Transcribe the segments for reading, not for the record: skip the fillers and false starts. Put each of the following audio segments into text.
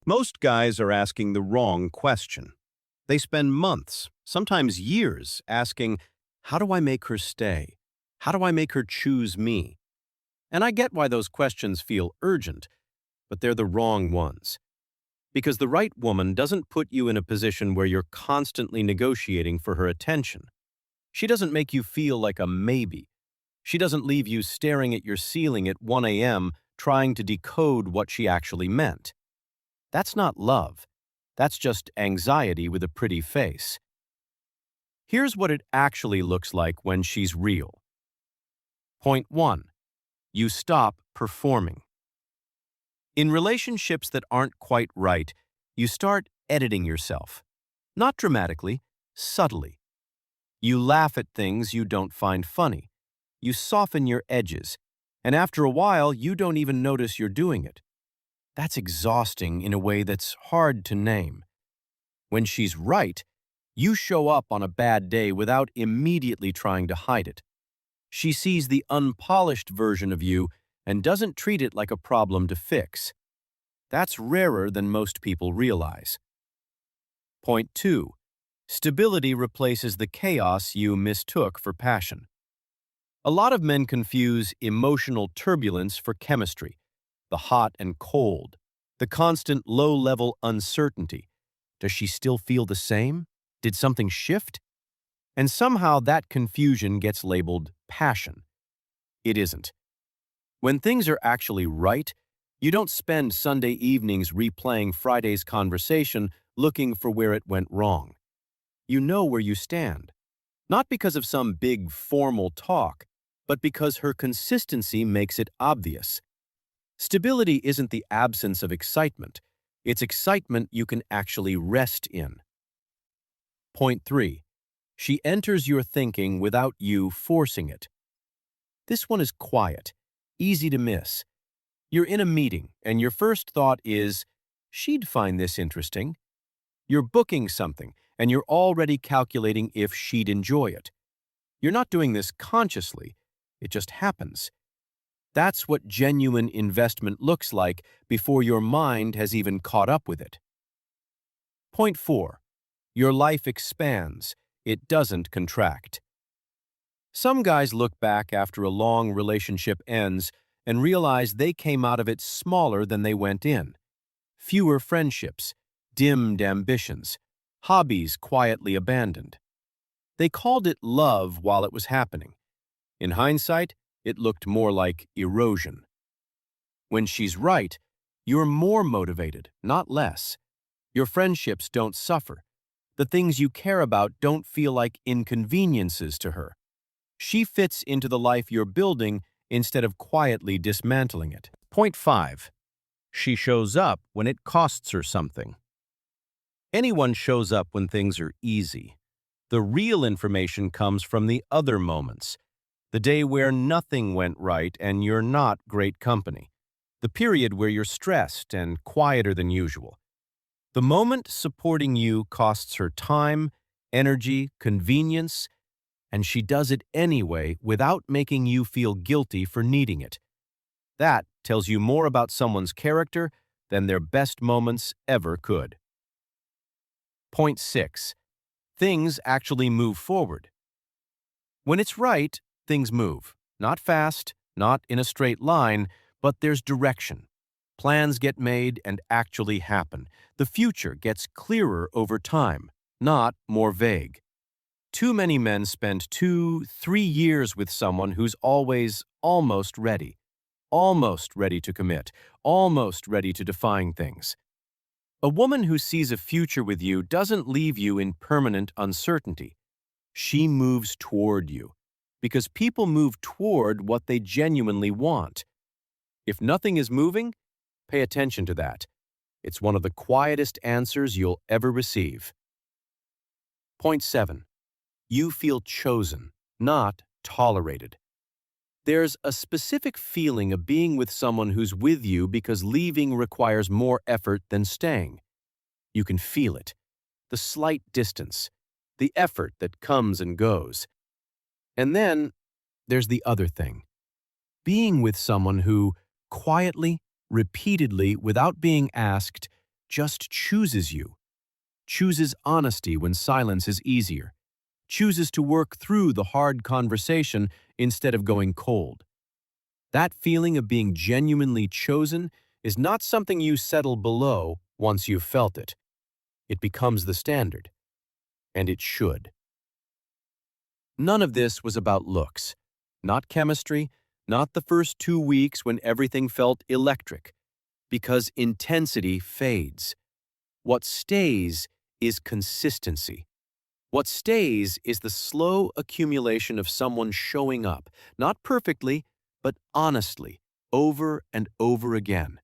Most guys are asking the wrong question. They spend months, sometimes years, asking, how do I make her stay? How do I make her choose me? And I get why those questions feel urgent, but they're the wrong ones. Because the right woman doesn't put you in a position where you're constantly negotiating for her attention. She doesn't make you feel like a maybe. She doesn't leave you staring at your ceiling at 1 a.m. trying to decode what she actually meant. That's not love. That's just anxiety with a pretty face. Here's what it actually looks like when she's real. Point 1. You stop performing. In relationships that aren't quite right, you start editing yourself. Not dramatically, subtly. You laugh at things you don't find funny. You soften your edges, and after a while, you don't even notice you're doing it. That's exhausting in a way that's hard to name. When she's right, you show up on a bad day without immediately trying to hide it. She sees the unpolished version of you and doesn't treat it like a problem to fix. That's rarer than most people realize. Point 2. Stability replaces the chaos you mistook for passion. A lot of men confuse emotional turbulence for chemistry, the hot and cold, the constant low-level uncertainty. Does she still feel the same? Did something shift? And somehow that confusion gets labeled passion. It isn't. When things are actually right, you don't spend Sunday evenings replaying Friday's conversation looking for where it went wrong. You know where you stand. Not because of some big formal talk, but because her consistency makes it obvious. Stability isn't the absence of excitement. It's excitement you can actually rest in. Point 3. She enters your thinking without you forcing it. This one is quiet, easy to miss. You're in a meeting, and your first thought is, she'd find this interesting. You're booking something, and you're already calculating if she'd enjoy it. You're not doing this consciously. It just happens. That's what genuine investment looks like before your mind has even caught up with it. Point 4. Your life expands. It doesn't contract. Some guys look back after a long relationship ends and realize they came out of it smaller than they went in. Fewer friendships, dimmed ambitions, hobbies quietly abandoned. They called it love while it was happening. In hindsight, it looked more like erosion. When she's right, you're more motivated, not less. Your friendships don't suffer. The things you care about don't feel like inconveniences to her. She fits into the life you're building instead of quietly dismantling it. Point 5. She shows up when it costs her something. Anyone shows up when things are easy. The real information comes from the other moments. The day where nothing went right and you're not great company. The period where you're stressed and quieter than usual. The moment supporting you costs her time, energy, convenience, and she does it anyway without making you feel guilty for needing it. That tells you more about someone's character than their best moments ever could. Point 6. Things actually move forward. When it's right, things move. Not fast, not in a straight line, but there's direction. Plans get made and actually happen. The future gets clearer over time, not more vague. Too many men spend 2-3 years with someone who's always almost ready to commit, almost ready to define things. A woman who sees a future with you doesn't leave you in permanent uncertainty. She moves toward you, because people move toward what they genuinely want. If nothing is moving, pay attention to that. It's one of the quietest answers you'll ever receive. Point 7. You feel chosen, not tolerated. There's a specific feeling of being with someone who's with you because leaving requires more effort than staying. You can feel it, the slight distance, the effort that comes and goes. And then there's the other thing. Being with someone who, quietly, repeatedly, without being asked, just chooses you, chooses honesty when silence is easier, chooses to work through the hard conversation instead of going cold. That feeling of being genuinely chosen is not something you settle below once you've felt it. It becomes the standard, and it should. None of this was about looks, not chemistry, not the first 2 weeks when everything felt electric, because intensity fades. What stays is consistency. What stays is the slow accumulation of someone showing up, not perfectly, but honestly, over and over again.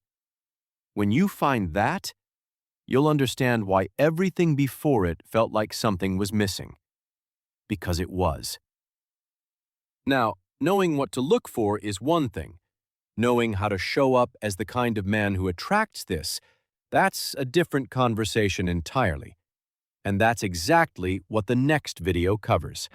When you find that, you'll understand why everything before it felt like something was missing. Because it was. Now, knowing what to look for is one thing. Knowing how to show up as the kind of man who attracts this, that's a different conversation entirely. And that's exactly what the next video covers.